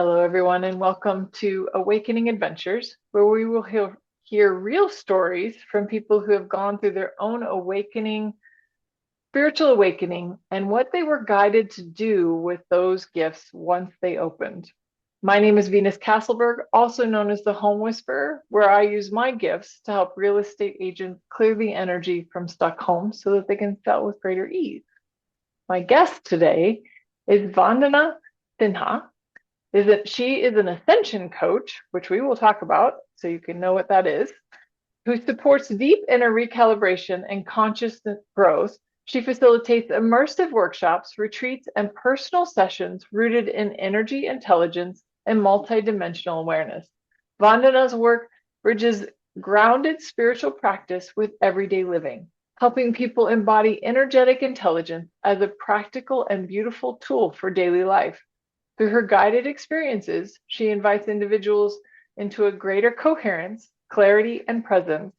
Hello, everyone, and welcome to Awakening Adventures, where we will hear real stories from people who have gone through their own awakening, spiritual awakening, and what they were guided to do with those gifts once they opened. My name is Venus Castleberg, also known as the Home Whisperer, where I use my gifts to help real estate agents clear the energy from stuck homes so that they can sell with greater ease. My guest today is Vandana Sinha. She is an ascension coach, which we will talk about so you can know what that is, who supports deep inner recalibration and consciousness growth. She facilitates immersive workshops, retreats, and personal sessions rooted in energy intelligence and multidimensional awareness. Vandana's work bridges grounded spiritual practice with everyday living, helping people embody energetic intelligence as a practical and beautiful tool for daily life. Through her guided experiences, she invites individuals into a greater coherence, clarity, and presence,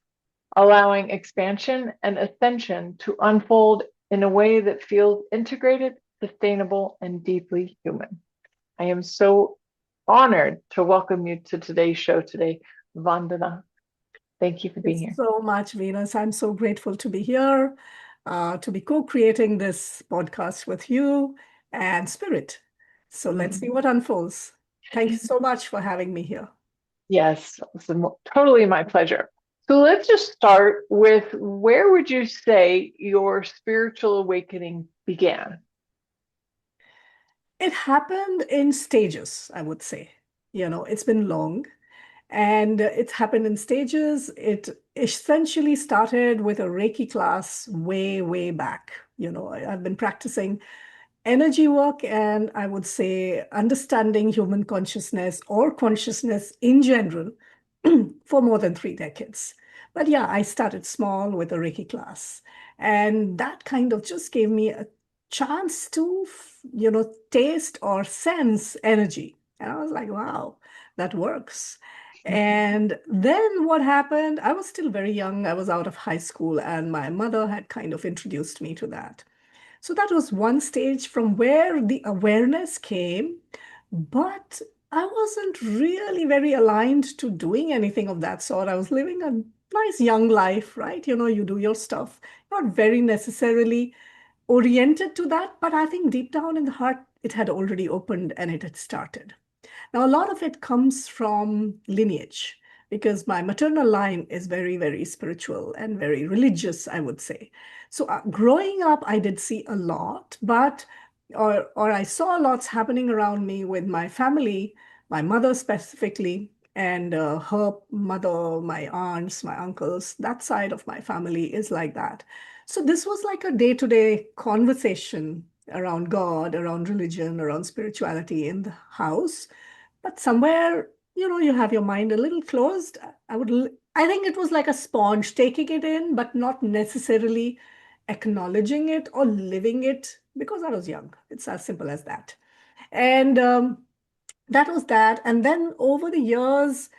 allowing expansion and ascension to unfold in a way that feels integrated, sustainable, and deeply human. I am so honored to welcome you to today's show today, Vandana. Thank you for being Thanks here. so much, Venus. I'm so grateful to be here, to be co-creating this podcast with you and Spirit. So let's see what unfolds. Thank you so much for having me here. Yes, it's totally my pleasure. So let's just start with where would you say your spiritual awakening began? It happened in stages, I would say. It's been long and it's happened in stages. It essentially started with a Reiki class way, way back. I've been practicing energy work and I would say understanding human consciousness or consciousness in general for more than 3 decades. But yeah, I started small with a Reiki class, and that kind of just gave me a chance to, taste or sense energy. And I was like, wow, that works. And then what happened? I was still very young. I was out of high school, and my mother had kind of introduced me to that. So that was one stage from where the awareness came, but I wasn't really very aligned to doing anything of that sort. I was living a nice young life, right? You do your stuff, not very necessarily oriented to that, but I think deep down in the heart, it had already opened and it had started. Now, a lot of it comes from lineage because my maternal line is very, very spiritual and very religious, I would say. So, growing up, I did see a lot, but or I saw lots happening around me with my family, my mother specifically, and her mother, my aunts, my uncles. That side of my family is like that. So this was like a day-to-day conversation around God, around religion, around spirituality in the house. But somewhere, you have your mind a little closed. I think it was like a sponge taking it in, but not necessarily acknowledging it or living it because I was young. It's as simple as that. And that was that. And then over the years,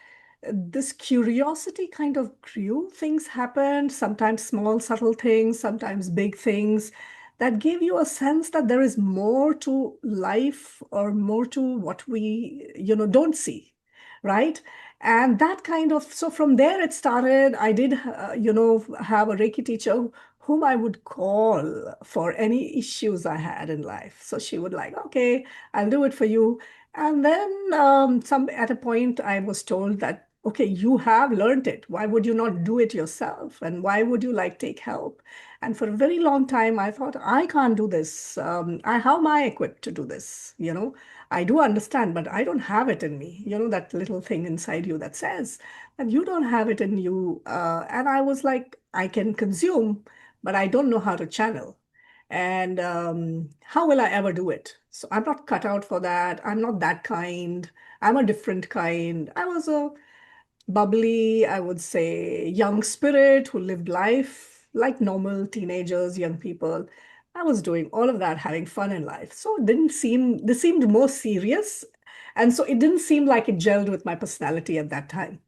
this curiosity kind of grew. Things happened, sometimes small, subtle things, sometimes big things that gave you a sense that there is more to life or more to what we, don't see, right? And that kind of, so from there it started. I did, have a Reiki teacher whom I would call for any issues I had in life. So she would like, okay, I'll do it for you. And then some at a point I was told that, okay, you have learned it. Why would you not do it yourself? And why would you like take help? And for a very long time, I thought, I can't do this. How am I equipped to do this? I do understand, but I don't have it in me. That little thing inside you that says that you don't have it in you. And I was like, I can consume, but I don't know how to channel. And how will I ever do it? So I'm not cut out for that. I'm not that kind. I'm a different kind. I was a bubbly, I would say, young spirit who lived life like normal teenagers, young people. I was doing all of that, having fun in life. So this seemed more serious. And so it didn't seem like it gelled with my personality at that time.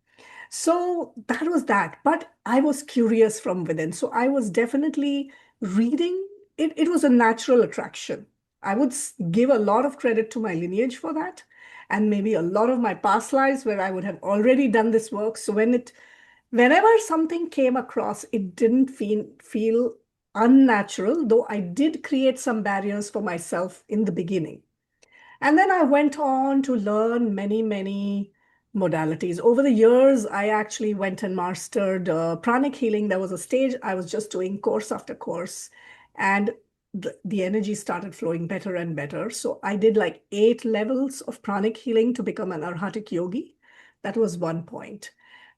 So that was that. But I was curious from within. So I was definitely reading. It was a natural attraction. I would give a lot of credit to my lineage for that. and maybe a lot of my past lives where I would have already done this work. So whenever something came across, it didn't feel unnatural, though I did create some barriers for myself in the beginning. And then I went on to learn many, many modalities. Over the years, I actually went and mastered pranic healing. There was a stage I was just doing course after course, and the energy started flowing better and better. So I did like 8 levels of pranic healing to become an Arhatic yogi. That was one point.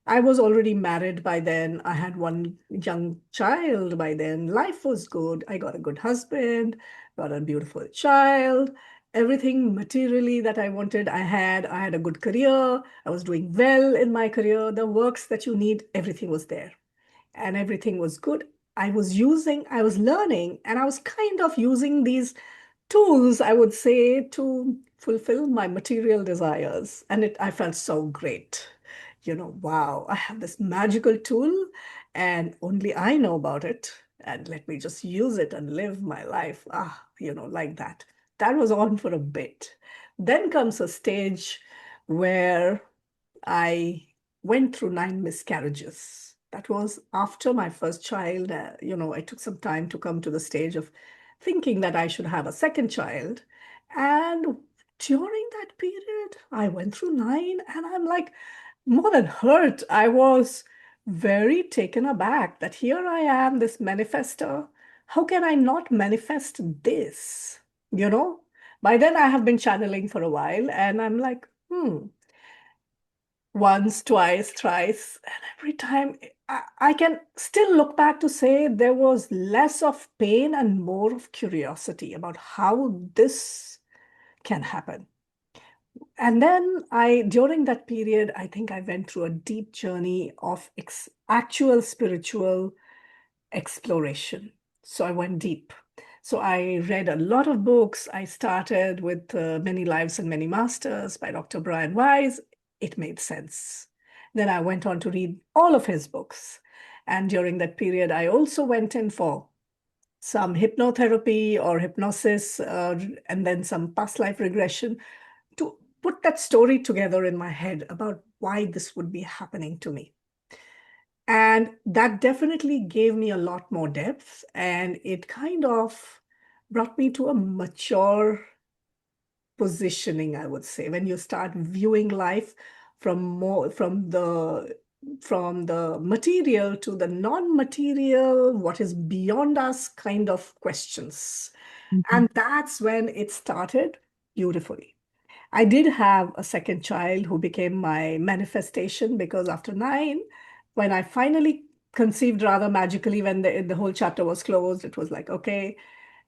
I was already married by then. I had one young child by then. Life was good. I got a good husband, got a beautiful child. Everything materially that I wanted, I had. I had a good career. I was doing well in my career. The works that you need, everything was there. And everything was good. I was learning, and I was kind of using these tools, I would say, to fulfill my material desires. And I felt so great. Wow, I have this magical tool and only I know about it. And let me just use it and live my life. Like that. That was on for a bit. Then comes a stage where I went through 9 miscarriages. That was after my first child. I took some time to come to the stage of thinking that I should have a second child. And during that period, I went through 9, and I'm like, more than hurt. I was very taken aback that here I am, this manifester. How can I not manifest this? You know? By then, I have been channeling for a while, and I'm like, once, twice, thrice, and every time I can still look back to say there was less of pain and more of curiosity about how this can happen. And then during that period, I think I went through a deep journey of actual spiritual exploration. So I went deep. So I read a lot of books. I started with Many Lives and Many Masters by Dr. Brian Weiss. It made sense. Then I went on to read all of his books. And during that period, I also went in for some hypnotherapy or hypnosis, and then some past life regression to put that story together in my head about why this would be happening to me. And that definitely gave me a lot more depth, and it kind of brought me to a mature positioning, I would say, when you start viewing life from the material to the non-material, what is beyond us kind of questions. Mhm. And that's when it started beautifully. I did have a second child who became my manifestation, because after 9, when I finally conceived rather magically, when the whole chapter was closed, it was like, okay.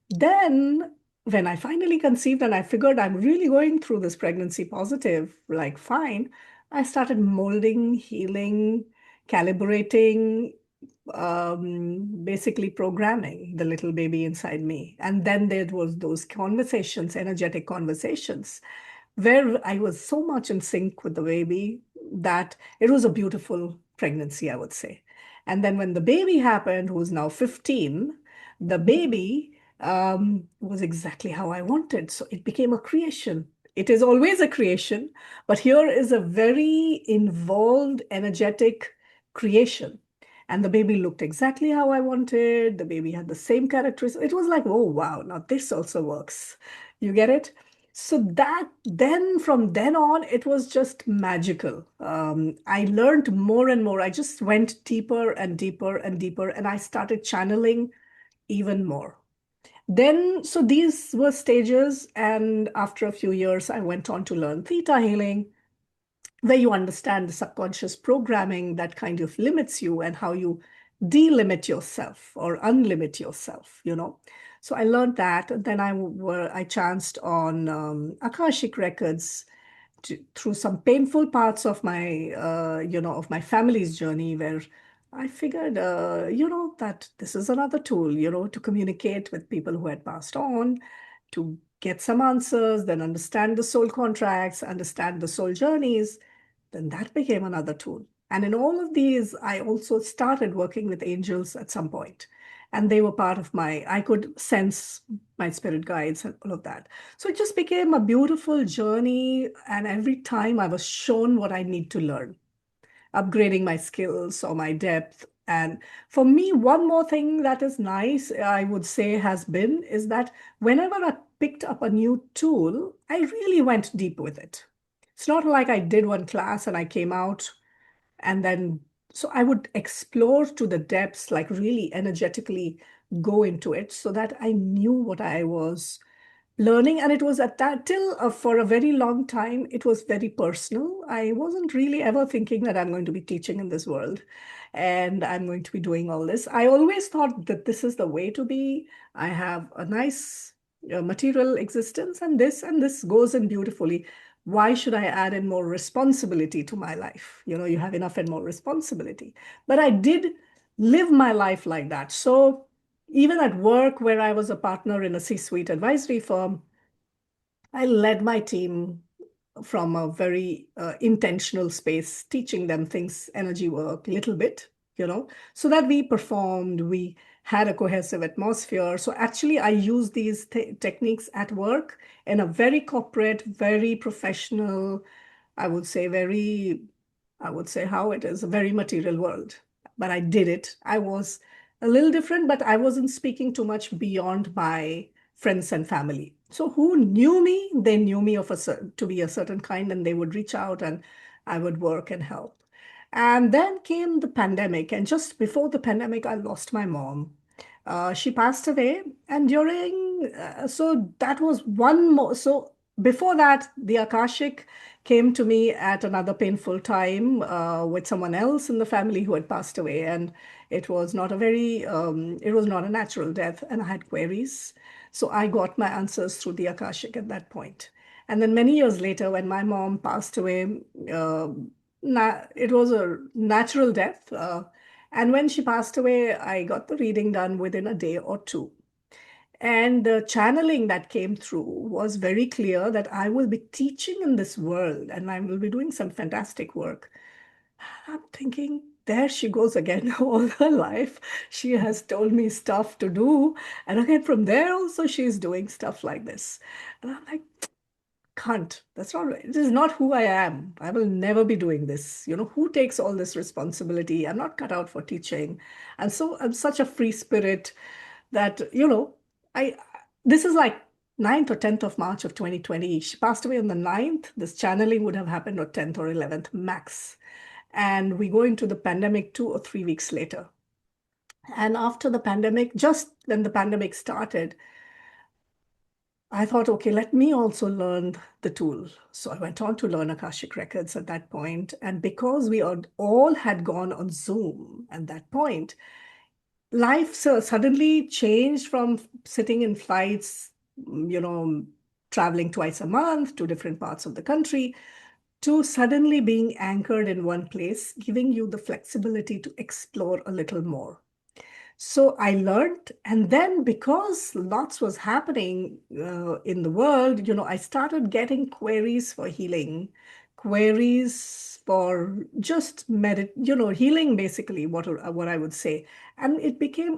Then when I finally conceived and I figured I'm really going through this pregnancy positive, like fine, I started molding, healing, calibrating, basically programming the little baby inside me. And then there was those conversations, energetic conversations, where I was so much in sync with the baby that it was a beautiful pregnancy, I would say. And then when the baby happened, who's now 15, the baby was exactly how I wanted. So it became a creation. It is always a creation, but here is a very involved, energetic creation. And the baby looked exactly how I wanted. The baby had the same characteristics. It was like, oh, wow, now this also works. You get it? So from then on, it was just magical. I learned more and more. I just went deeper and deeper and deeper, and I started channeling even more. Then, so these were stages, and after a few years, I went on to learn theta healing, where you understand the subconscious programming that kind of limits you and how you delimit yourself or unlimit yourself. So I learned that. And then I chanced on Akashic records through some painful parts of my family's journey, where I figured, that this is another tool, to communicate with people who had passed on, to get some answers, then understand the soul contracts, understand the soul journeys. Then that became another tool. And in all of these, I also started working with angels at some point. And they were part of my, I could sense my spirit guides and all of that. So it just became a beautiful journey. And every time I was shown what I need to learn, upgrading my skills or my depth. And for me, one more thing that is nice, I would say, has been is that whenever I picked up a new tool, I really went deep with it. It's not like I did one class and I came out and then, so I would explore to the depths, like really energetically go into it so that I knew what I was learning. And it was at that till for a very long time it was very personal. I wasn't really ever thinking that I'm going to be teaching in this world and I'm going to be doing all this. I always thought that this is the way to be. I have a nice material existence, and this goes in beautifully. Why should I add in more responsibility to my life? You have enough and more responsibility. But I did live my life like that. So even at work, where I was a partner in a C-suite advisory firm, I led my team from a very intentional space, teaching them things, energy work, little bit, so that we performed, we had a cohesive atmosphere. So actually, I use these techniques at work in a very corporate, very professional, I would say very, I would say how it is, a very material world. But I did it. I was a little different, but I wasn't speaking too much beyond my friends and family. So who knew me, they knew me to be a certain kind, and they would reach out and I would work and help. And then came the pandemic. And just before the pandemic, I lost my mom. She passed away. And so that was one more. So before that, the Akashic came to me at another painful time with someone else in the family who had passed away. And it was not a natural death. And I had queries. So I got my answers through the Akashic at that point. And then many years later, when my mom passed away, uh, it was a natural death. And when she passed away, I got the reading done within a day or two. And the channeling that came through was very clear that I will be teaching in this world and I will be doing some fantastic work. I'm thinking, there she goes again. All her life, she has told me stuff to do. And again, from there also, she's doing stuff like this. And I'm like, can't. That's not right. It is not who I am. I will never be doing this. Who takes all this responsibility? I'm not cut out for teaching. And so I'm such a free spirit that, I this is like 9th or 10th of March of 2020. She passed away on the 9th. This channeling would have happened on 10th or 11th max. And we go into the pandemic 2 or 3 weeks later. And after the pandemic, just when the pandemic started, I thought, okay, let me also learn the tool. So I went on to learn Akashic Records at that point. And because we all had gone on Zoom at that point, life suddenly changed from sitting in flights, traveling twice a month to different parts of the country, to suddenly being anchored in one place, giving you the flexibility to explore a little more. So I learned, and then because lots was happening in the world, I started getting queries for healing, queries for just healing basically, what I would say. And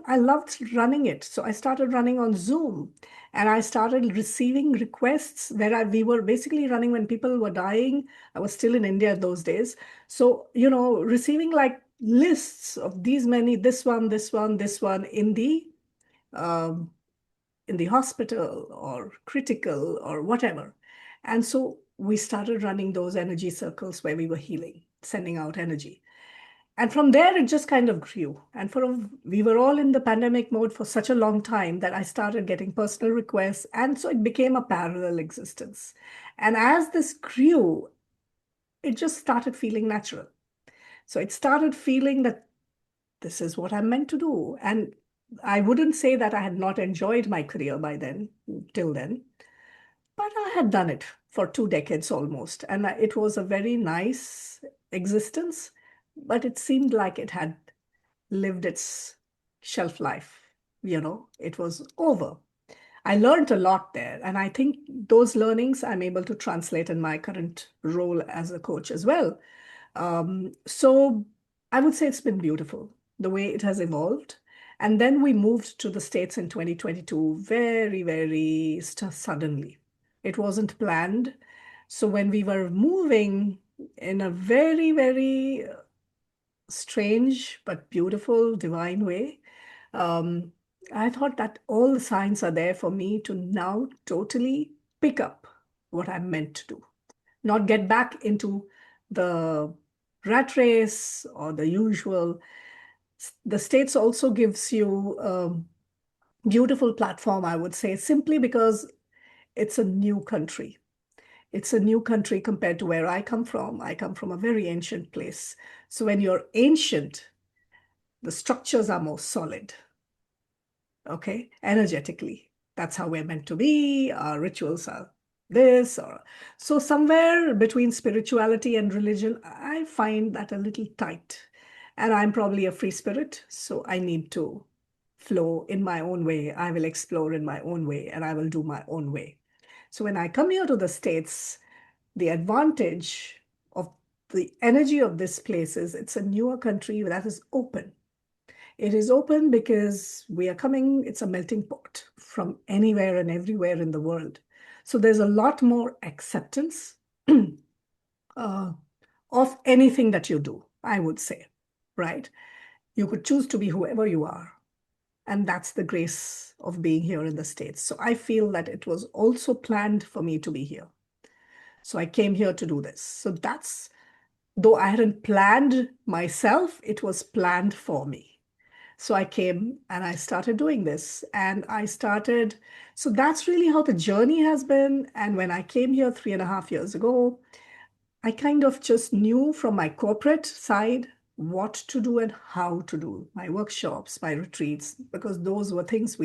I loved running it. So I started running on Zoom, and I started receiving requests where we were basically running when people were dying. I was still in India those days. So, receiving like lists of these many, this one, this one, this one um, in the hospital or critical or whatever. And so we started running those energy circles where we were healing, sending out energy. And from there, it just kind of grew. And we were all in the pandemic mode for such a long time that I started getting personal requests. And so it became a parallel existence. And as this grew, it just started feeling natural. So it started feeling that this is what I'm meant to do. And I wouldn't say that I had not enjoyed my career by then, till then, but I had done it for 2 decades almost. And it was a very nice existence, but it seemed like it had lived its shelf life. It was over. I learned a lot there. And I think those learnings I'm able to translate in my current role as a coach as well. So I would say it's been beautiful the way it has evolved. And then we moved to the States in 2022 very, very suddenly. It wasn't planned. So when we were moving in a very, very strange but beautiful, divine way, um, I thought that all the signs are there for me to now totally pick up what I'm meant to do, not get back into the rat race or the usual. The States also gives you a beautiful platform, I would say, simply because it's a new country. It's a new country compared to where I come from. I come from a very ancient place. So when you're ancient, the structures are more solid, okay, energetically. That's how we're meant to be. Our rituals are this or so. Somewhere between spirituality and religion, I find that a little tight. And I'm probably a free spirit, so I need to flow in my own way. I will explore in my own way and I will do my own way. So when I come here to the States, the advantage of the energy of this place is it's a newer country that is open. It is open because we are coming, it's a melting pot from anywhere and everywhere in the world. So there's a lot more acceptance uh, of anything that you do, I would say, right? You could choose to be whoever you are. And that's the grace of being here in the States. So I feel that it was also planned for me to be here. So I came here to do this. So that's, though I hadn't planned myself, it was planned for me. So I came and I started doing this. And I started, so that's really how the journey has been. And when I came here 3.5 years ago, I kind of just knew from my corporate side what to do and how to do my workshops, my retreats, because those were things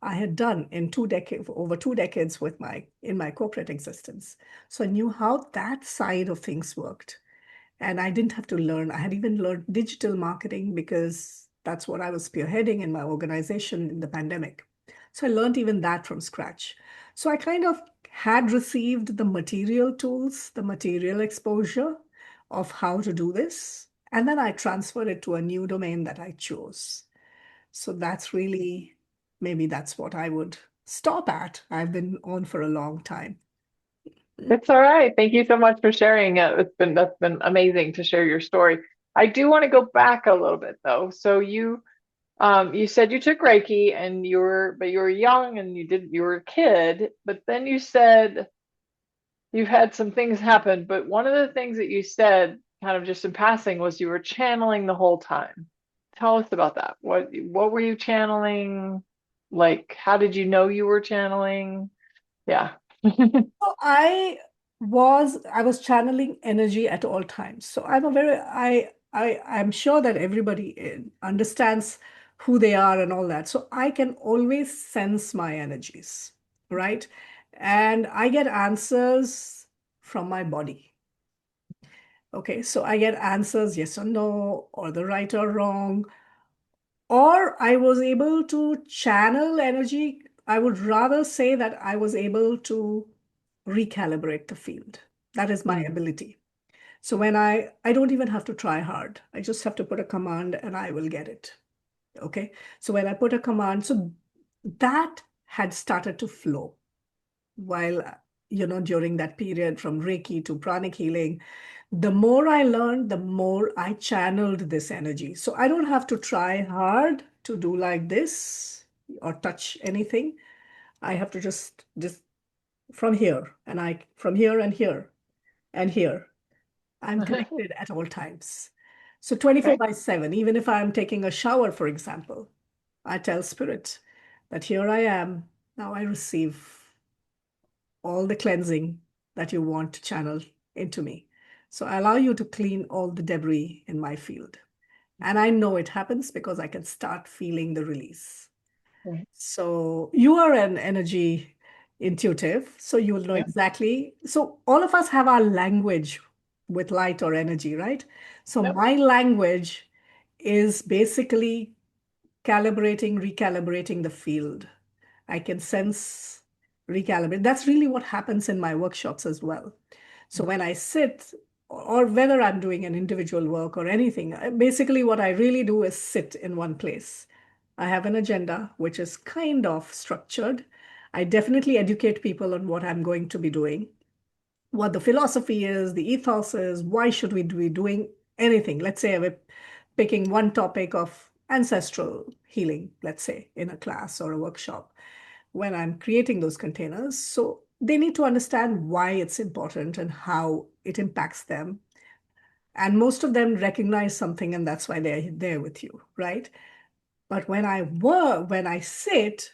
I had done in over 2 decades in my corporate existence. So I knew how that side of things worked. And I didn't have to learn. I had even learned digital marketing because that's what I was spearheading in my organization in the pandemic. So I learned even that from scratch. So I kind of had received the material tools, the material exposure of how to do this. And then I transferred it to a new domain that I chose. So that's really, maybe that's what I would stop at. I've been on for a long time. It's all right. Thank you so much for sharing. That's been amazing to share your story. I do want to go back a little bit though. So you said you took Reiki and you were young and you were a kid, but then you said you had some things happen. But one of the things that you said, kind of just in passing, was you were channeling the whole time. Tell us about that. What were you channeling? Like, how did you know you were channeling? Yeah. So I was channeling energy at all times. So I'm sure that everybody understands who they are and all that. So I can always sense my energies, right? And I get answers from my body. Okay, so I get answers yes or no, or the right or wrong, or I was able to channel energy. I would rather say that I was able to recalibrate the field. That is my Mm. ability. So when I don't even have to try hard. I just have to put a command and I will get it. Okay. So when I put a command, so that had started to flow while, during that period from Reiki to pranic healing. The more I learned, the more I channeled this energy. So I don't have to try hard to do like this or touch anything. I have to just from here and from here and here and here. I'm connected at all times. So 24 Okay. by 7, even if I'm taking a shower, for example, I tell spirit that here I am. Now I receive all the cleansing that you want to channel into me. So I allow you to clean all the debris in my field. And I know it happens because I can start feeling the release. Right. So you are an energy intuitive, so you will know Yep. exactly. So all of us have our language with light or energy, right? So Yep. my language is basically calibrating, recalibrating the field. I can sense, recalibrate. That's really what happens in my workshops as well. So when I sit, or whether I'm doing an individual work or anything, basically what I really do is sit in one place I have an agenda which is kind of structured. I definitely educate people on what I'm going to be doing, what the philosophy is, the ethos is, why should we be doing anything. Let's say we're picking one topic of ancestral healing, let's say in a class or a workshop, when I'm creating those containers. So they need to understand why it's important and how it impacts them. And most of them recognize something, and that's why they're there with you, right? But when I sit,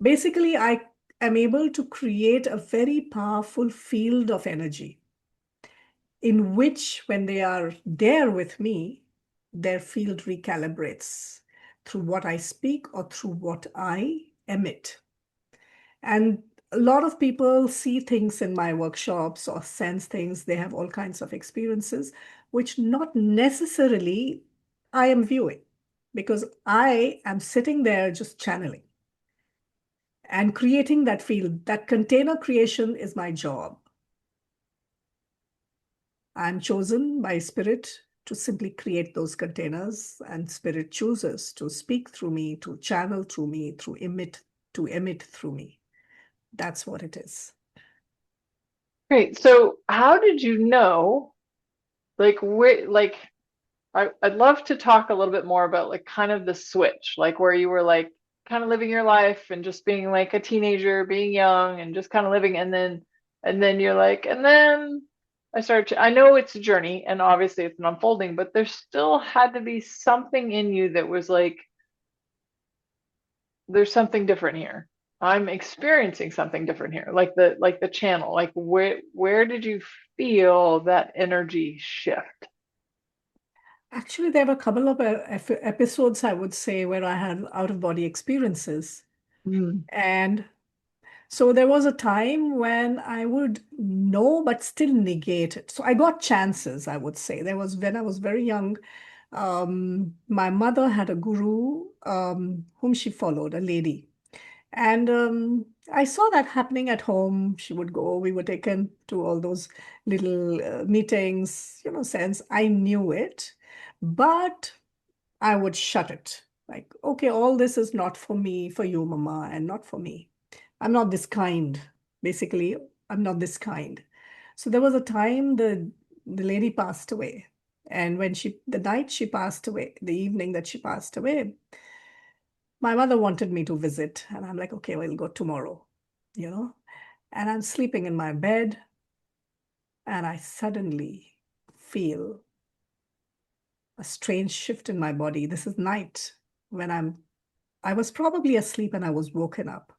basically I am able to create a very powerful field of energy in which, when they are there with me, their field recalibrates through what I speak or through what I emit. And a lot of people see things in my workshops or sense things. They have all kinds of experiences, which not necessarily I am viewing, because I am sitting there just channeling and creating that field. That container creation is my job. I'm chosen by Spirit to simply create those containers, and Spirit chooses to speak through me, to channel through me, to emit through me. That's what it is. Great. So how did you know, like where, like I'd love to talk a little bit more about like kind of the switch, like where you were like kind of living your life and just being like a teenager, being young and just kind of living, and then you're like, and then I started to, I know it's a journey and obviously it's an unfolding, but there still had to be something in you that was like, there's something different here. I'm experiencing something different here. Like the channel. Like where did you feel that energy shift? Actually, there were a couple of episodes, I would say, where I had out of body experiences. Mm. And so there was a time when I would know, but still negate it. So I got chances, I would say. There was when I was very young, my mother had a guru whom she followed, a lady. And I saw that happening at home. She would go, we were taken to all those little meetings, sense I knew it, but I would shut it. Like, okay, all this is not for me, for you, mama, and not for me. I'm not this kind. Basically, I'm not this kind. So there was a time the lady passed away. And the night she passed away, the evening that she passed away, my mother wanted me to visit. And I'm like, okay, we'll go tomorrow, you know? And I'm sleeping in my bed, and I suddenly feel a strange shift in my body. This is night when I was probably asleep and I was woken up.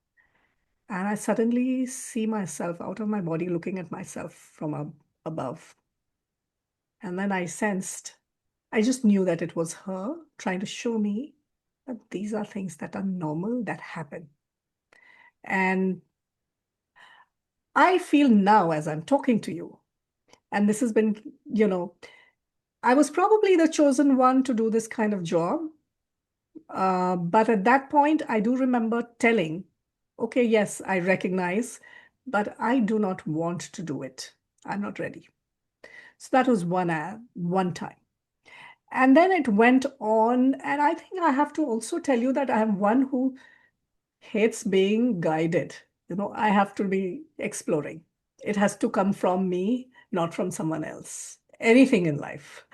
And I suddenly see myself out of my body looking at myself from above. And then I just knew that it was her trying to show me that these are things that are normal, that happen. And I feel now as I'm talking to you, and this has been, you know, I was probably the chosen one to do this kind of job. But at that point, I do remember telling, okay, yes, I recognize, but I do not want to do it. I'm not ready. So that was one time. And then it went on. And I think I have to also tell you that I am one who hates being guided. I have to be exploring. It has to come from me, not from someone else. Anything in life.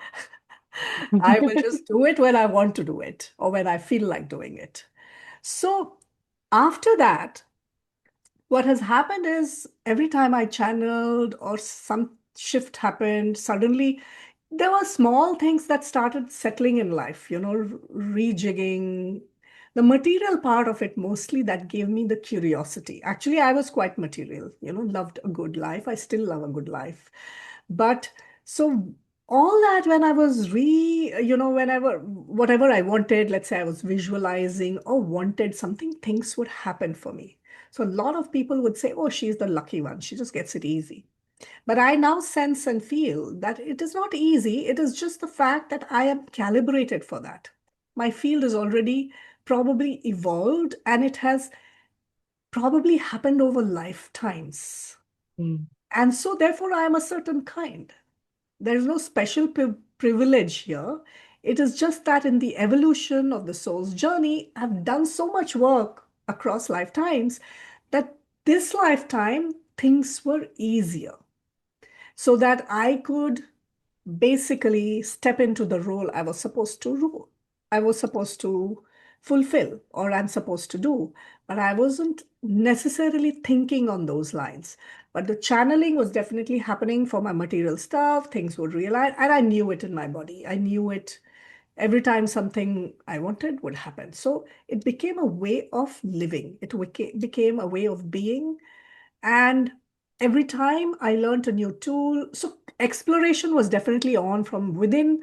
I will just do it when I want to do it or when I feel like doing it. So after that, what has happened is every time I channeled or some shift happened, suddenly there were small things that started settling in life, rejigging. The material part of it mostly that gave me the curiosity. Actually, I was quite material, loved a good life. I still love a good life. But so all that when I was whenever, whatever I wanted, let's say I was visualizing or wanted something, things would happen for me. So a lot of people would say, oh, she's the lucky one. She just gets it easy. But I now sense and feel that it is not easy. It is just the fact that I am calibrated for that. My field is already probably evolved, and it has probably happened over lifetimes. Mm. And so therefore I am a certain kind. There is no special privilege here. It is just that in the evolution of the soul's journey, I've done so much work across lifetimes that this lifetime things were easier so that I could basically step into the role I was supposed to rule. I was supposed to fulfill or I'm supposed to do, but I wasn't necessarily thinking on those lines. But the channeling was definitely happening for my material stuff. Things would realign, and I knew it in my body. I knew it every time something I wanted would happen. So it became a way of living. It became a way of being. And every time I learned a new tool, so exploration was definitely on from within.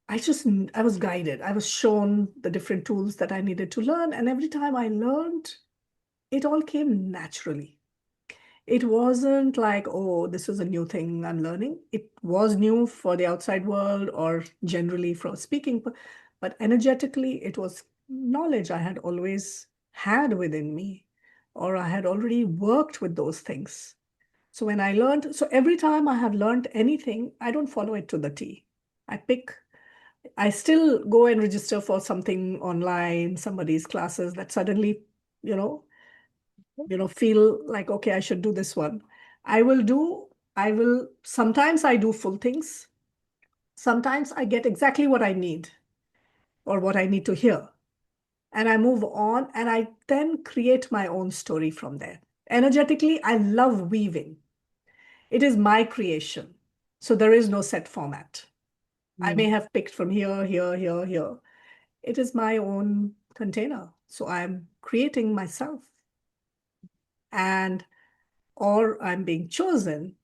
I was guided. I was shown the different tools that I needed to learn. And every time I learned, it all came naturally. It wasn't like, oh, this is a new thing I'm learning. It was new for the outside world or generally from speaking, but energetically, it was knowledge I had always had within me, or I had already worked with those things. So when I learned, so every time I have learned anything, I don't follow it to the T. I pick, I still go and register for something online, somebody's classes that suddenly, you know, feel like, okay, I should do this one. I will do, sometimes I do full things. Sometimes I get exactly what I need or what I need to hear. And I move on and I then create my own story from there. Energetically, I love weaving. It is my creation. So there is no set format. I may Mm. have picked from here, here, here, here. It is my own container. So I'm creating myself and or I'm being chosen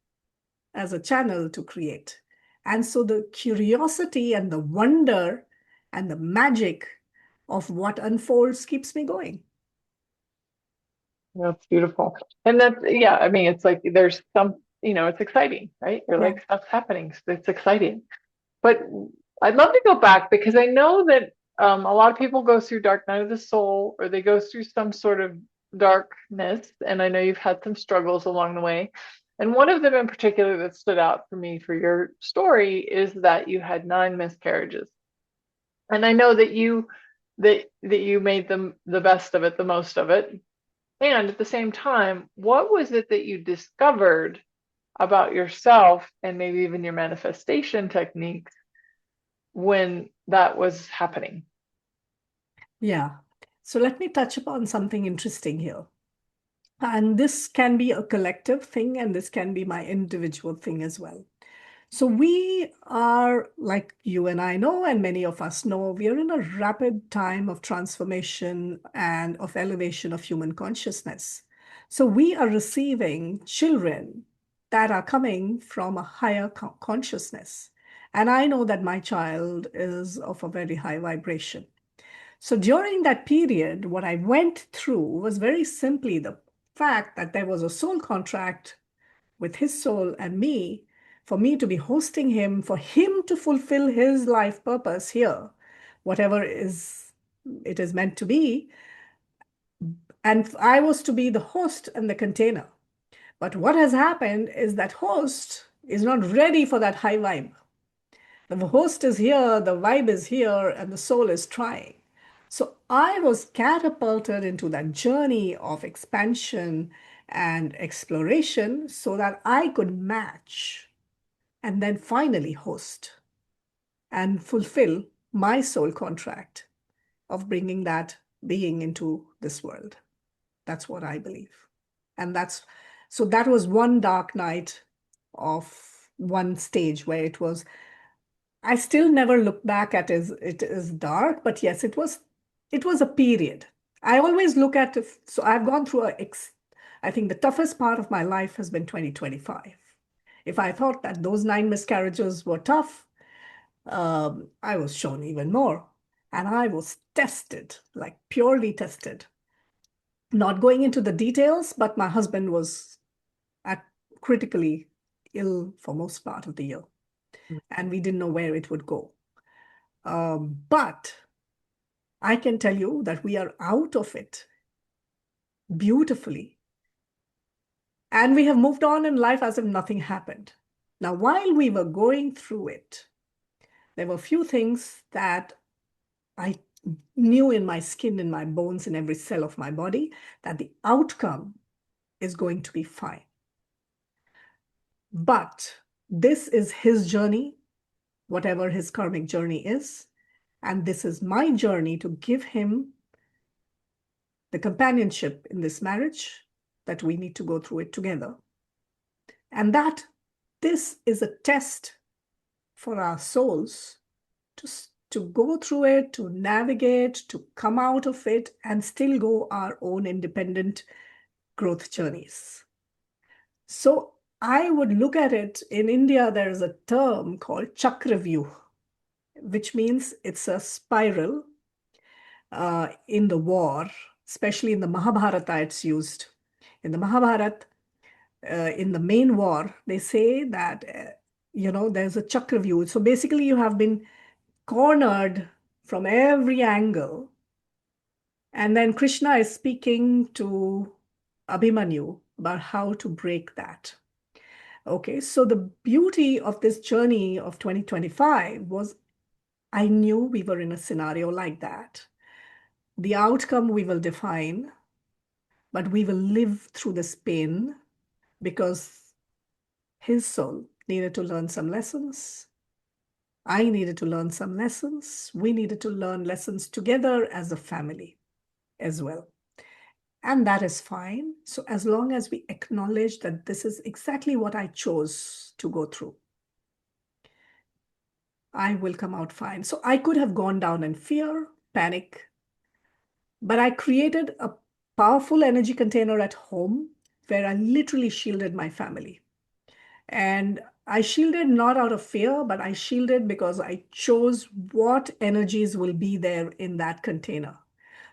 as a channel to create. And so the curiosity and the wonder and the magic of what unfolds keeps me going. That's beautiful. And that's, yeah, I mean, it's like there's some, it's exciting, right? You're Yeah. like, stuff's happening. So it's exciting. But I'd love to go back because I know that a lot of people go through dark night of the soul or they go through some sort of darkness. And I know you've had some struggles along the way. And one of them in particular that stood out for me for your story is that you had 9 miscarriages. And I know that you made them the best of it, the most of it. And at the same time, what was it that you discovered about yourself and maybe even your manifestation techniques when that was happening? Yeah. So let me touch upon something interesting here. And this can be a collective thing, and this can be my individual thing as well. So we are, like you and I know, and many of us know, we are in a rapid time of transformation and of elevation of human consciousness. So we are receiving children that are coming from a higher consciousness. And I know that my child is of a very high vibration. So during that period, what I went through was very simply the fact that there was a soul contract with his soul and me, for me to be hosting him, for him to fulfill his life purpose here, whatever is it is meant to be. And I was to be the host and the container. But what has happened is that host is not ready for that high vibe. The host is here, the vibe is here, and the soul is trying. So I was catapulted into that journey of expansion and exploration so that I could match and then finally host and fulfill my soul contract of bringing that being into this world. That's what I believe. And so that was one dark night of one stage where it was, I still never look back at it as dark, but yes, it was a period. I always look at, so I've gone through I think the toughest part of my life has been 2025. If I thought that those 9 miscarriages were tough, I was shown even more. And I was tested, like purely tested. Not going into the details, but my husband was at critically ill for most part of the year, and we didn't know where it would go. But I can tell you that we are out of it beautifully. And we have moved on in life as if nothing happened. Now, while we were going through it, There were few things that I knew in my skin, in my bones, in every cell of my body, that the outcome is going to be fine. But this is his journey, whatever his karmic journey is. And this is my journey to give him the companionship in this marriage, that we need to go through it together. And that this is a test for our souls to, to go through it, to navigate, to come out of it, and still go our own independent growth journeys. So I would look at it, in India, there is a term called Chakravyu, which means it's a spiral in the war, especially in the Mahabharata, it's used. In the Mahabharata, in the main war, they say that, there's a Chakravyu. So basically, you have been cornered from every angle. And then Krishna is speaking to Abhimanyu about how to break that. Okay, so the beauty of this journey of 2025 was I knew we were in a scenario like that. The outcome we will define, but we will live through this pain because his soul needed to learn some lessons. I needed to learn some lessons. We needed to learn lessons together as a family as well. And that is fine. So as long as we acknowledge that this is exactly what I chose to go through, I will come out fine. So I could have gone down in fear, panic, but I created a powerful energy container at home where I literally shielded my family. And I shielded not out of fear, but I shielded because I chose what energies will be there in that container.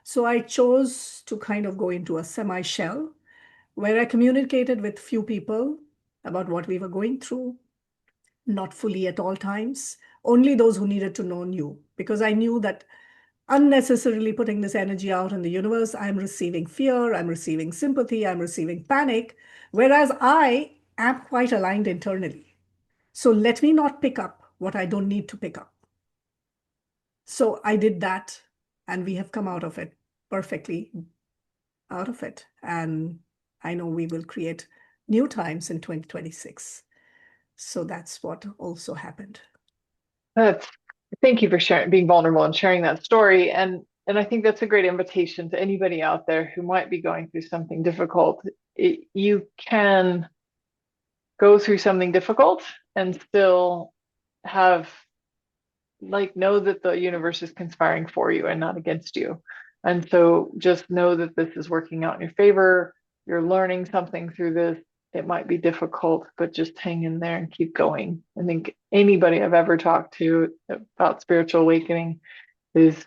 So I chose to kind of go into a semi-shell where I communicated with few people about what we were going through, not fully at all times. Only those who needed to know knew, because I knew that unnecessarily putting this energy out in the universe, I'm receiving fear, I'm receiving sympathy, I'm receiving panic, whereas I am quite aligned internally. So let me not pick up what I don't need to pick up. So I did that, and we have come out of it perfectly, out of it. And I know we will create new times in 2026. So that's what also happened. That's Thank you for sharing, being vulnerable and sharing that story. And I think that's a great invitation to anybody out there who might be going through something difficult. You can go through something difficult and still have, like, know that the universe is conspiring for you and not against you. And so just know that this is working out in your favor. You're learning something through this. It might be difficult, but just hang in there and keep going. I think anybody I've ever talked to about spiritual awakening is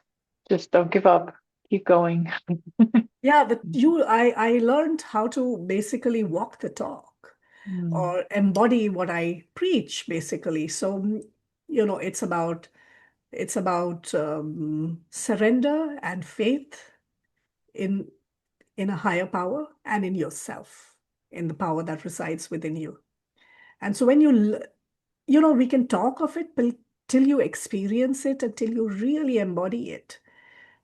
just don't give up, keep going. Yeah, I learned how to basically walk the talk Mm. or embody what I preach, basically. So, it's about surrender and faith in in a higher power and in yourself, in the power that resides within you. And so when we can talk of it till you experience it, until you really embody it.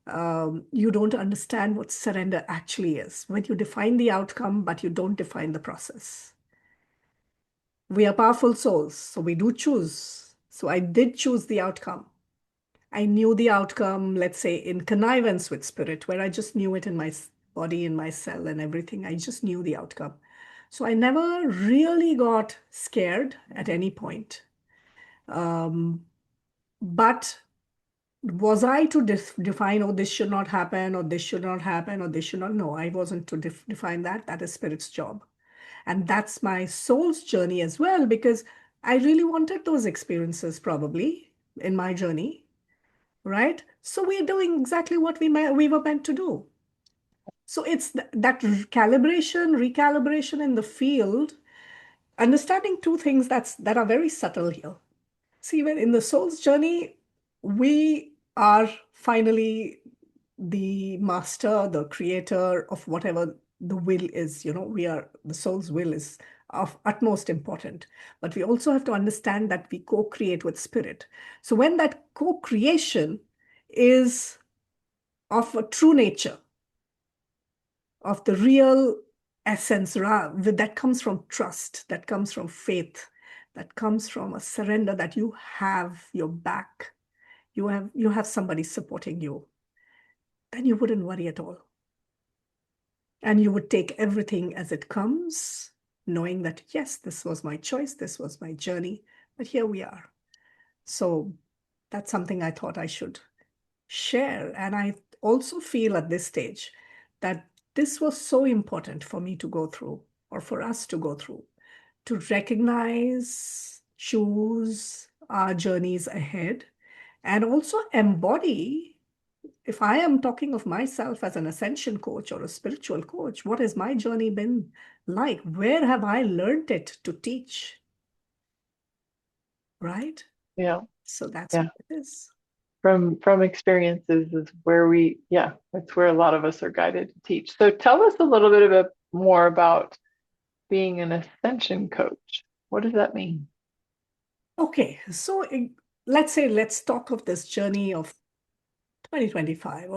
You don't understand what surrender actually is when you define the outcome, but you don't define the process. We are powerful souls, so we do choose. So I did choose the outcome. I knew the outcome, let's say, in connivance with spirit, where I just knew it in my body, in my cell, and everything. I just knew the outcome. So I never really got scared at any point. Um, but was I to define, oh, this should not happen, or this should not happen, or this should not? No, I wasn't to define that. That is spirit's job. And that's my soul's journey as well, because I really wanted those experiences probably in my journey, right? So we're doing exactly what we were meant to do. So it's that calibration, recalibration in the field, understanding two things that are very subtle here. See, when in the soul's journey, we are finally the master, the creator of whatever the will is. The soul's will is of utmost important. But we also have to understand that we co-create with spirit. So when that co-creation is of a true nature, of the real essence that comes from trust, that comes from faith, that comes from a surrender that you have your back, you have somebody supporting you, then you wouldn't worry at all. And you would take everything as it comes, knowing that, yes, this was my choice, this was my journey, but here we are. So that's something I thought I should share. And I also feel at this stage that this was so important for me to go through, or for us to go through, to recognize, choose our journeys ahead, and also embody. If I am talking of myself as an ascension coach or a spiritual coach, what has my journey been like? Where have I learned it to teach? Right? Yeah. So that's Yeah. what it is. From experiences is where that's where a lot of us are guided to teach. So tell us a little bit more about being an ascension coach. What does that mean? Okay, so let's talk of this journey of 2025,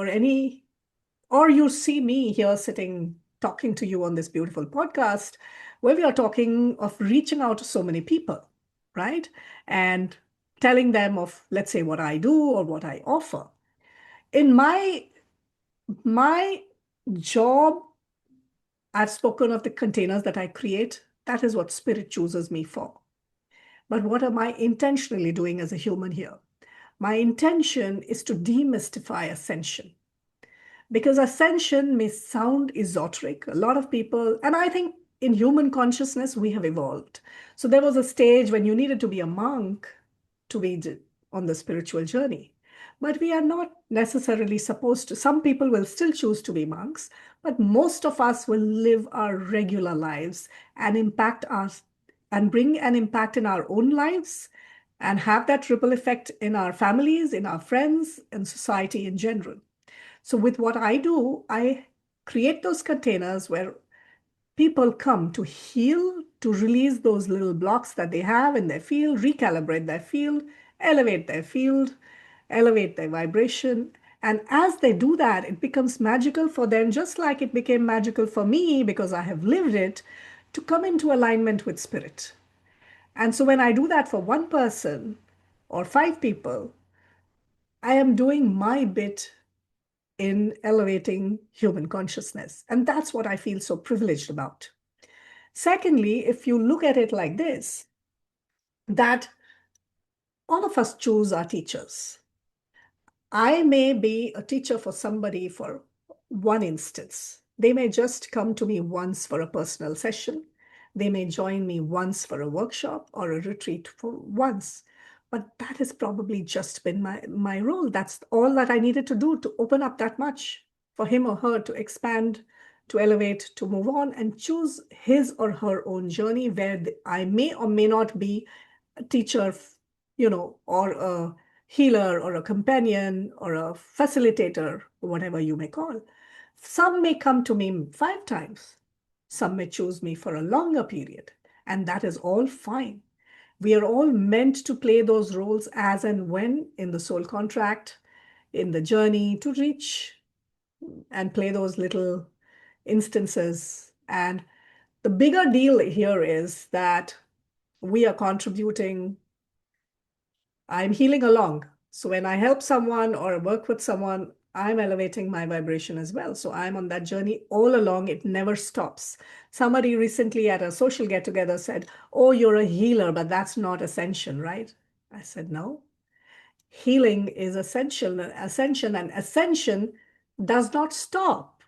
or you see me here sitting talking to you on this beautiful podcast where we are talking of reaching out to so many people, right? And telling them of, let's say, what I do or what I offer. In my job, I've spoken of the containers that I create. That is what spirit chooses me for. But what am I intentionally doing as a human here? My intention is to demystify ascension, because ascension may sound esoteric. A lot of people, and I think in human consciousness, we have evolved. So there was a stage when you needed to be a monk to be on the spiritual journey. But we are not necessarily supposed to. Some people will still choose to be monks, but most of us will live our regular lives and impact us and bring an impact in our own lives and have that ripple effect in our families, in our friends, and society in general. So with what I do, I create those containers where people come to heal, to release those little blocks that they have in their field, recalibrate their field, elevate their field, elevate their vibration. And as they do that, it becomes magical for them, just like it became magical for me because I have lived it, to come into alignment with spirit. And so when I do that for one person or five people, I am doing my bit in elevating human consciousness. And that's what I feel so privileged about. Secondly, if you look at it like this, that all of us choose our teachers. I may be a teacher for somebody for one instance. They may just come to me once for a personal session. They may join me once for a workshop or a retreat for once. But that has probably just been my role. That's all that I needed to do to open up that much for him or her to expand, to elevate, to move on and choose his or her own journey where I may or may not be a teacher, or a healer or a companion or a facilitator, whatever you may call. Some may come to me 5 times. Some may choose me for a longer period. And that is all fine. We are all meant to play those roles as and when in the soul contract, in the journey to reach and play those little instances. And the bigger deal here is that we are contributing. I'm healing along. So when I help someone or work with someone, I'm elevating my vibration as well. So I'm on that journey all along. It never stops. Somebody recently at a social get together said, "Oh, you're a healer, but that's not ascension, right?" I said, "No. Healing is ascension, and ascension does not stop.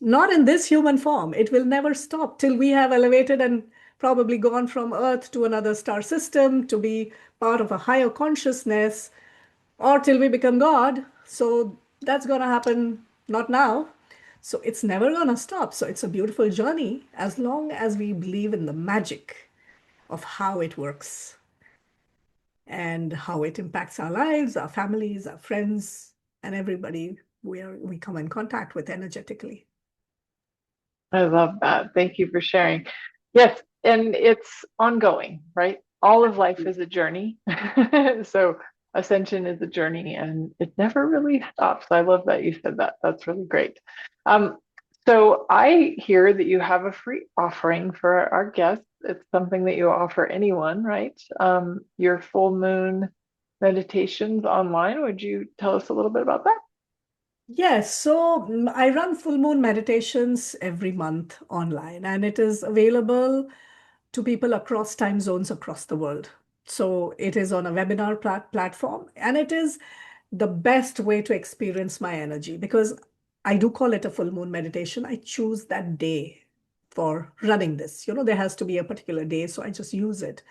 Not in this human form. It will never stop till we have elevated and probably gone from Earth to another star system to be part of a higher consciousness, or till we become God. So that's going to happen not now. So it's never going to stop. So it's a beautiful journey as long as we believe in the magic of how it works and how it impacts our lives, our families, our friends, and everybody we come in contact with energetically. I love that. Thank you for sharing. Yes, and it's ongoing, right? All of life is a journey. So ascension is a journey and it never really stops. I love that you said that. That's really great. Um, so I hear that you have a free offering for our guests. It's something that you offer anyone, right? Your full moon meditations online. Would you tell us a little bit about that? Yes, so I run full moon meditations every month online, and it is available to people across time zones across the world. So it is on a webinar platform, and it is the best way to experience my energy because I do call it a full moon meditation. I choose that day for running this. There has to be a particular day, so I just use it.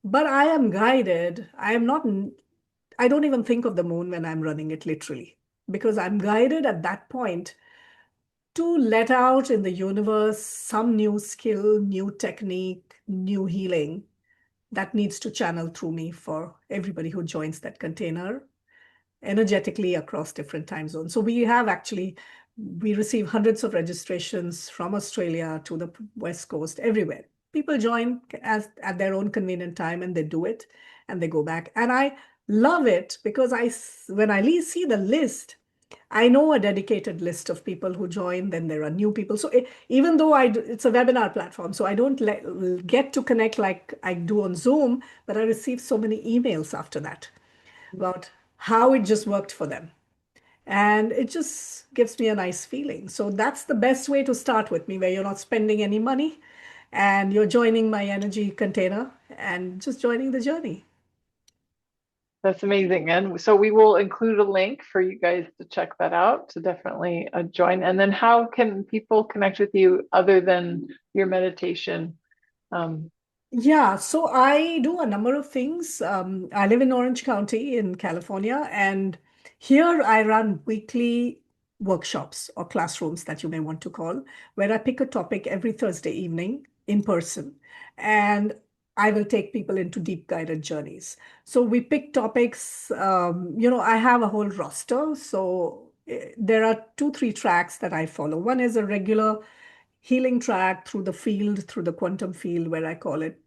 But I am guided. I am not, I don't even think of the moon when I'm running it literally because I'm guided at that point to let out in the universe some new skill, new technique, new healing that needs to channel through me for everybody who joins that container energetically across different time zones. So we receive hundreds of registrations from Australia to the West Coast, everywhere. People join as at their own convenient time and they do it and they go back. And I love it because when I see the list, I know a dedicated list of people who join, then there are new people. So even though it's a webinar platform, so I don't get to connect like I do on Zoom, but I receive so many emails after that about how it just worked for them. And it just gives me a nice feeling. So that's the best way to start with me, where you're not spending any money and you're joining my energy container and just joining the journey. That's amazing. And so we will include a link for you guys to check that out to definitely join. And then how can people connect with you other than your meditation? Um, Yeah, so I do a number of things. I live in Orange County in California, and here I run weekly workshops or classrooms that you may want to call, where I pick a topic every Thursday evening in person, and I will take people into deep guided journeys. So we pick topics, I have a whole roster. So there are two, three tracks that I follow. One is a regular healing track through the field, through the quantum field, where I call it,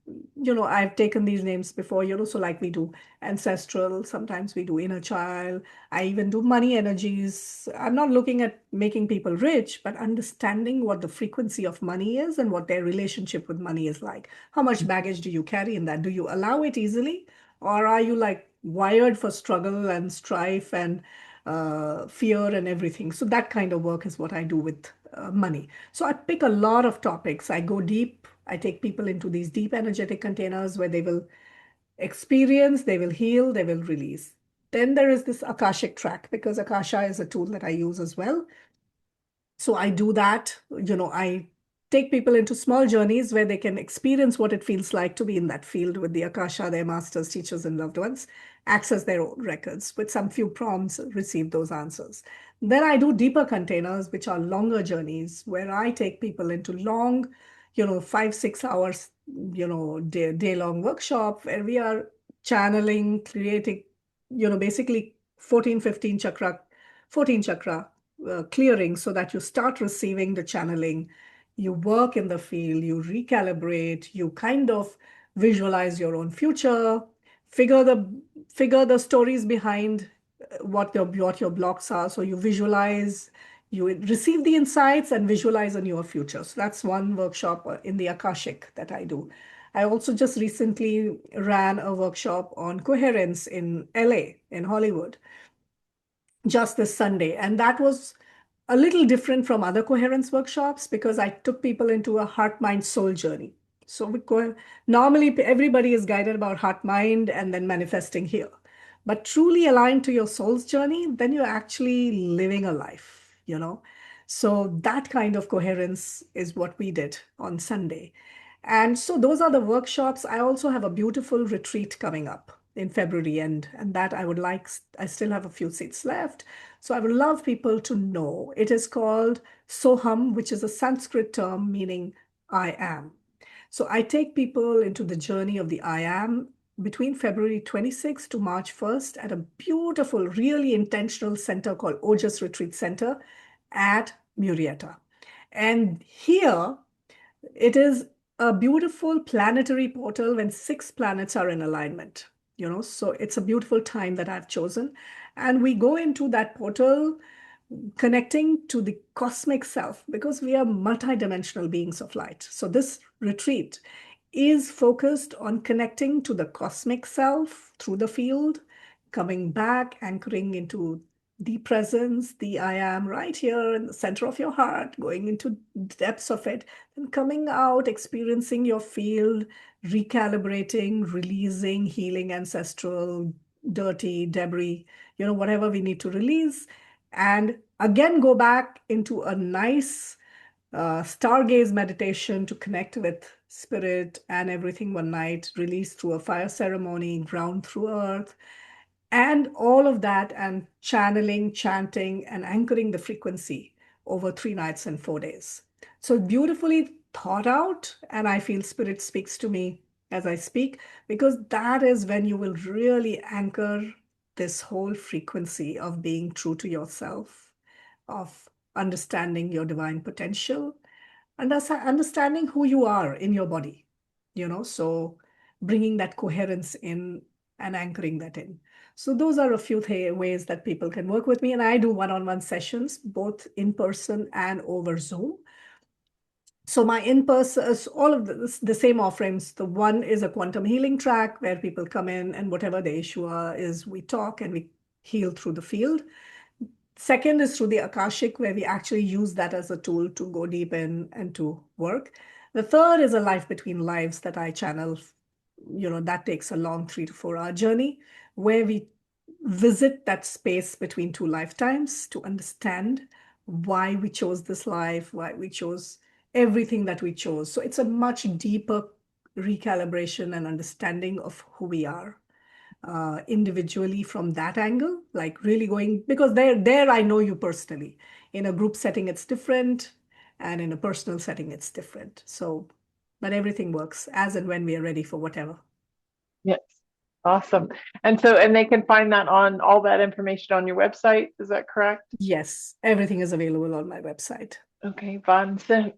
I've taken these names before, so like we do ancestral, sometimes we do inner child. I even do money energies. I'm not looking at making people rich, but understanding what the frequency of money is and what their relationship with money is like. How much baggage do you carry in that? Do you allow it easily? Or are you like wired for struggle and strife and fear and everything? So that kind of work is what I do with money. So I pick a lot of topics. I go deep. I take people into these deep energetic containers where they will experience, they will heal, they will release. Then there is this Akashic track because Akasha is a tool that I use as well. So I do that. I take people into small journeys where they can experience what it feels like to be in that field with the Akasha, their masters, teachers, and loved ones, access their own records with some few prompts, receive those answers. Then I do deeper containers, which are longer journeys where I take people into long, 5, 6 hours, day long workshop where we are channeling, creating, basically 14 chakra clearing so that you start receiving the channeling, you work in the field, you recalibrate, you kind of visualize your own future, figure the figure the stories behind what your blocks are. So you visualize, you receive the insights and visualize a newer future. So that's one workshop in the Akashic that I do. I also just recently ran a workshop on coherence in LA, in Hollywood, just this Sunday. And that was a little different from other coherence workshops because I took people into a heart, mind, soul journey. So normally everybody is guided about heart, mind, and then manifesting here. But truly aligned to your soul's journey, then you're actually living a life. So that kind of coherence is what we did on Sunday. And so those are the workshops. I also have a beautiful retreat coming up in February, and that I still have a few seats left. So I would love people to know. It is called Soham, which is a Sanskrit term meaning I am. So I take people into the journey of the I am between February 26th to March 1st at a beautiful, really intentional center called Ojas Retreat Center at Murrieta. And here it is a beautiful planetary portal when six planets are in alignment, so it's a beautiful time that I've chosen. And we go into that portal connecting to the cosmic self because we are multidimensional beings of light. So this retreat is focused on connecting to the cosmic self through the field, coming back, anchoring into the presence, the I am right here in the center of your heart, going into depths of it, and coming out, experiencing your field, recalibrating, releasing, healing ancestral, dirty, debris, whatever we need to release. And again, go back into a nice stargaze meditation to connect with spirit and everything one night, release through a fire ceremony, ground through earth, and all of that, and channeling, chanting, and anchoring the frequency over 3 nights and 4 days. So beautifully thought out, and I feel spirit speaks to me as I speak, because that is when you will really anchor this whole frequency of being true to yourself, of understanding your divine potential, understanding who you are in your body, so bringing that coherence in and anchoring that in. So those are a few ways that people can work with me. And I do one-on-one sessions, both in person and over Zoom. So my in-person is all of the same offerings. The one is a quantum healing track where people come in and whatever the issue is, we talk and we heal through the field. Second is through the Akashic, where we actually use that as a tool to go deep in and to work. The third is a life between lives that I channel. That takes a long 3 to 4 hour journey where we visit that space between two lifetimes to understand why we chose this life, why we chose everything that we chose. So it's a much deeper recalibration and understanding of who we are individually from that angle, like really going, because there I know you personally. In a group setting, it's different, and in a personal setting, it's different. So, but everything works as and when we are ready for whatever. Yes. Awesome. And so, and they can find that on all that information on your website. Is that correct? Yes, everything is available on my website. Okay, vansinha.com,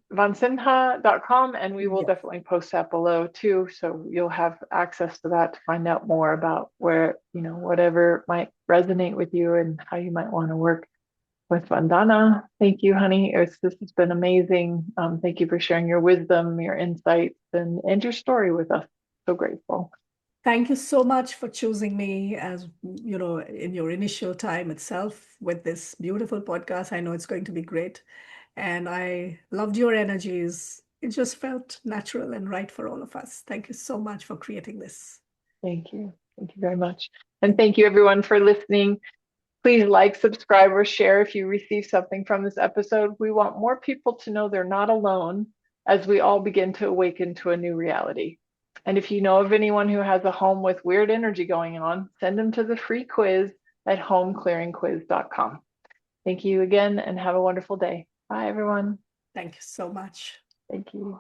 and we will Yeah. definitely post that below too. So you'll have access to that to find out more about where, whatever might resonate with you and how you might want to work with Vandana. Thank you, honey. This has been amazing. Thank you for sharing your wisdom, your insights, and your story with us. So grateful. Thank you so much for choosing me as, in your initial time itself with this beautiful podcast. I know it's going to be great. And I loved your energies. It just felt natural and right for all of us. Thank you so much for creating this. Thank you. Thank you very much. And thank you everyone for listening. Please like, subscribe, or share if you receive something from this episode. We want more people to know they're not alone as we all begin to awaken to a new reality. And if you know of anyone who has a home with weird energy going on, send them to the free quiz at homeclearingquiz.com. Thank you again and have a wonderful day. Bye, everyone. Thank you so much. Thank you.